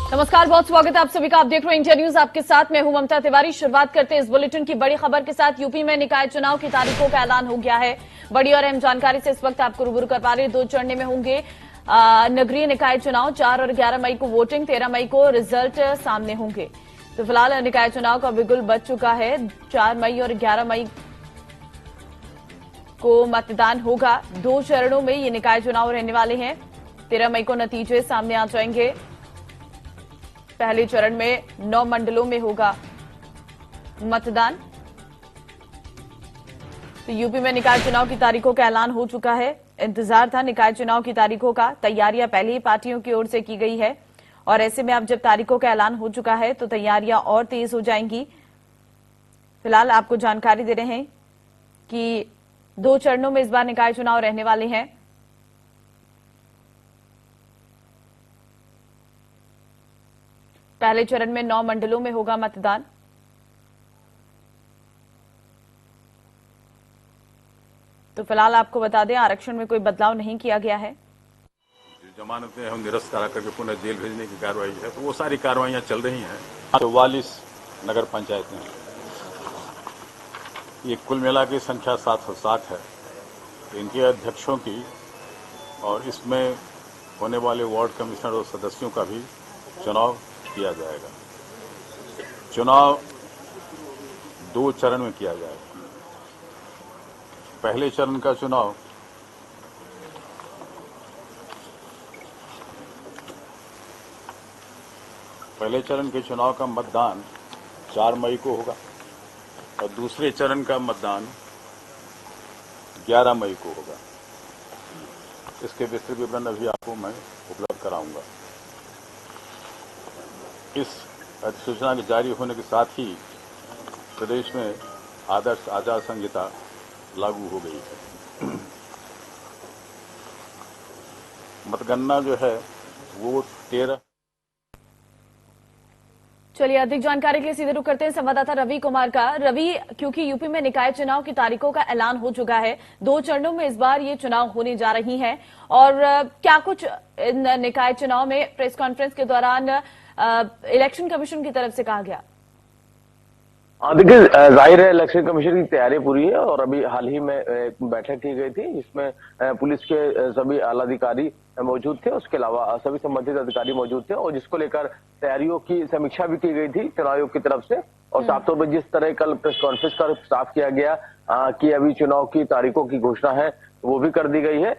नमस्कार, बहुत स्वागत है आप सभी का। आप देख रहे हैं इंडिया न्यूज, आपके साथ मैं हूं ममता तिवारी। शुरुआत करते हैं इस बुलेटिन की बड़ी खबर के साथ। यूपी में निकाय चुनाव की तारीखों का ऐलान हो गया है। बड़ी और अहम जानकारी से इस वक्त आपको रूबरू कर पा रहे हैं। 2 चरण में होंगे नगरीय निकाय चुनाव। 4 और 11 मई को वोटिंग, 13 मई को रिजल्ट सामने होंगे। तो फिलहाल निकाय चुनाव का बिगुल बज चुका है। 4 मई और 11 मई को मतदान होगा। 2 चरणों में ये निकाय चुनाव रहने वाले हैं। 13 मई को नतीजे सामने आ जाएंगे। पहले चरण में 9 मंडलों में होगा मतदान। तो यूपी में निकाय चुनाव की तारीखों का ऐलान हो चुका है। इंतजार था निकाय चुनाव की तारीखों का। तैयारियां पहले ही पार्टियों की ओर से की गई है और ऐसे में अब जब तारीखों का ऐलान हो चुका है तो तैयारियां और तेज हो जाएंगी। फिलहाल आपको जानकारी दे रहे हैं कि 2 चरणों में इस बार निकाय चुनाव रहने वाले हैं। पहले चरण में 9 मंडलों में होगा मतदान। तो फिलहाल आपको बता दें, आरक्षण में कोई बदलाव नहीं किया गया है। जमानतें हम निरस्त करा करके पुनः जेल भेजने की कार्रवाई है, तो वो सारी कार्रवाइयां चल रही हैं। 44 नगर पंचायतें हैं, ये कुल मिला की संख्या 760 है। इनके अध्यक्षों की और इसमें होने वाले वार्ड कमिश्नर और सदस्यों का भी चुनाव किया जाएगा। चुनाव 2 चरण में किया जाएगा। पहले चरण का चुनाव पहले चरण के चुनाव का मतदान 4 मई को होगा और दूसरे चरण का मतदान 11 मई को होगा। इसके विस्तृत विवरण अभी आपको मैं उपलब्ध कराऊंगा। इस अधिसूचना के जारी होने के साथ ही प्रदेश में आदर्श आचार संहिता लागू हो गई है। मतगणना जो है वो 13। चलिए, अधिक जानकारी के लिए सीधे रुख करते हैं संवाददाता रवि कुमार का। रवि, क्योंकि यूपी में निकाय चुनाव की तारीखों का ऐलान हो चुका है, 2 चरणों में इस बार ये चुनाव होने जा रही हैं और क्या कुछ इन निकाय चुनाव में प्रेस कॉन्फ्रेंस के दौरान इलेक्शन कमीशन की तरफ से कहा गया? देखिए, जाहिर है इलेक्शन कमीशन की तैयारी पूरी है और अभी हाल ही में एक बैठक की गई थी जिसमें पुलिस के सभी आला अधिकारी मौजूद थे, उसके अलावा सभी संबंधित अधिकारी मौजूद थे और जिसको लेकर तैयारियों की समीक्षा भी की गई थी चुनाव आयोग की तरफ से। और साफ तौर पर जिस तरह कल प्रेस कॉन्फ्रेंस कर साफ किया गया कि अभी चुनाव की तारीखों की घोषणा है वो भी कर दी गई है।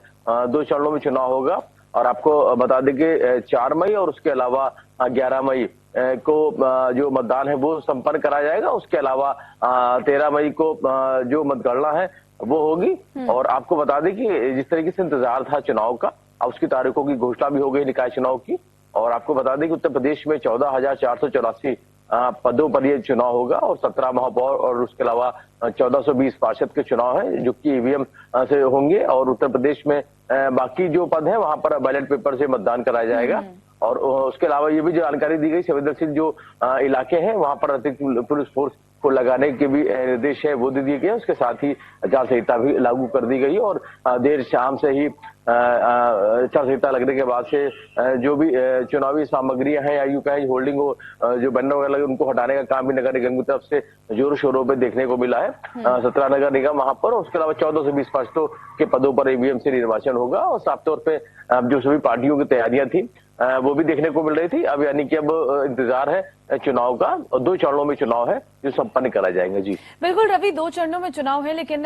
2 चरणों में चुनाव होगा और आपको बता दें कि 4 मई और उसके अलावा 11 मई को जो मतदान है वो संपन्न कराया जाएगा। उसके अलावा 13 मई को जो मतगणना है वो होगी। और आपको बता दें कि जिस तरीके से इंतजार था चुनाव का, अब उसकी तारीखों की घोषणा भी हो गई निकाय चुनाव की। और आपको बता दें कि उत्तर प्रदेश में 14,484 पदों पर यह चुनाव होगा और 17 महापौर और उसके अलावा 1420 पार्षद के चुनाव है जो कि ईवीएम से होंगे। और उत्तर प्रदेश में बाकी जो पद है वहां पर बैलेट पेपर से मतदान कराया जाएगा। और उसके अलावा ये भी जानकारी दी गई संवेदनशील जो इलाके हैं वहां पर अतिरिक्त पुलिस फोर्स को लगाने के भी निर्देश है वो दे दिए गए। उसके साथ ही आचार संहिता भी लागू कर दी गई और देर शाम से ही आचार संहिता लगने के बाद से जो भी चुनावी सामग्रियां हैं या यूं कहें होल्डिंग हो जो बैनर वगैरह लगे उनको हटाने का काम भी नगर निगम की तरफ से जोर शोरों पे देखने को मिला है। 17 नगर निगम वहां पर, उसके अलावा 14 से 20 पार्षदों के पदों पर ईवीएम से निर्वाचन होगा। और साफ तौर पे जो सभी पार्टियों की तैयारियां थी वो भी देखने को मिल रही थी। अब यानी कि अब इंतजार है चुनाव का और 2 चरणों में चुनाव है जो संपन्न कराए जाएंगे। जी बिल्कुल रवि, 2 चरणों में चुनाव है लेकिन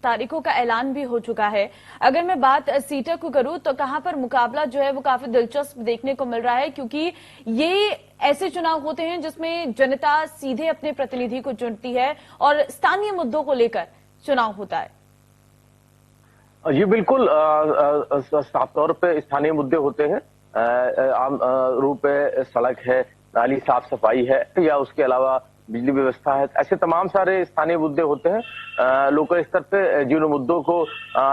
तारीखों का ऐलान भी हो चुका है। अगर मैं बात सीटों को करूं तो कहां पर मुकाबला जो है वो काफी दिलचस्प देखने को मिल रहा है, क्योंकि ये ऐसे चुनाव होते हैं जिसमें जनता सीधे अपने प्रतिनिधि को चुनती है और स्थानीय मुद्दों को लेकर चुनाव होता है। जी बिल्कुल, साफ तौर पे स्थानीय मुद्दे होते हैं। आम रूप पे सड़क है, नाली साफ सफाई है या उसके अलावा बिजली व्यवस्था है, ऐसे तमाम सारे स्थानीय मुद्दे होते हैं। लोकल स्तर पे जिन मुद्दों को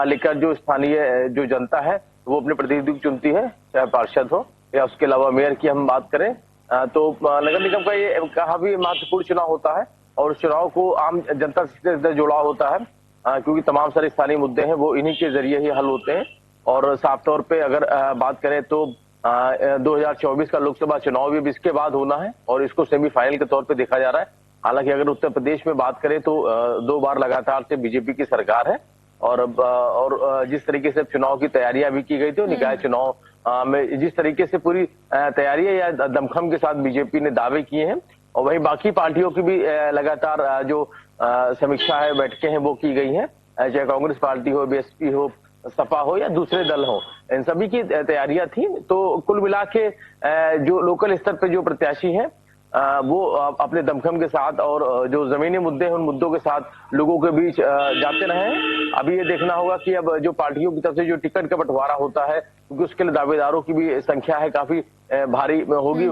लेकर जो स्थानीय जो जनता है वो अपने प्रतिनिधि को चुनती है, चाहे पार्षद हो या उसके अलावा मेयर की हम बात करें तो नगर निगम का ये कहा भी महत्वपूर्ण चुनाव होता है और चुनाव को आम जनता से जुड़ाव होता है क्योंकि तमाम सारे स्थानीय मुद्दे हैं वो इन्हीं के जरिए ही हल होते हैं। और साफ तौर पे अगर बात करें तो 2024 का लोकसभा चुनाव भी इसके बाद होना है और इसको सेमीफाइनल के तौर पे देखा जा रहा है। हालांकि अगर उत्तर प्रदेश में बात करें तो 2 बार लगातार से बीजेपी की सरकार है और जिस तरीके से चुनाव की तैयारियां भी की गई थी, निकाय चुनाव में जिस तरीके से पूरी तैयारियां या दमखम के साथ बीजेपी ने दावे किए हैं और वहीं बाकी पार्टियों की भी लगातार जो समीक्षा है, बैठकें हैं वो की गई हैं, चाहे कांग्रेस पार्टी हो, बीएसपी हो, सपा हो या दूसरे दल हो, इन सभी की तैयारियां थी। तो कुल मिला के जो लोकल स्तर पे जो प्रत्याशी हैं वो अपने दमखम के साथ और जो जमीनी मुद्दे हैं उन मुद्दों के साथ लोगों के बीच जाते रहे हैं। अभी ये देखना होगा कि अब जो पार्टियों की तरफ से जो टिकट का बंटवारा होता है, क्योंकि उसके लिए दावेदारों की भी संख्या है, काफी भारी होगी,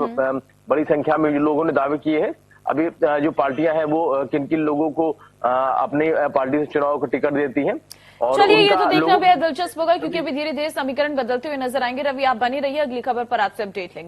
बड़ी संख्या में लोगों ने दावे किए हैं। अभी जो पार्टियां हैं वो किन किन लोगों को अपनी पार्टी से चुनाव को टिकट देती हैं। और चलिए, ये तो देखना बेहद दिलचस्प होगा क्योंकि अभी धीरे धीरे समीकरण बदलते हुए नजर आएंगे। रवि, आप बनी रहिए, अगली खबर पर आपसे अपडेट लेंगे।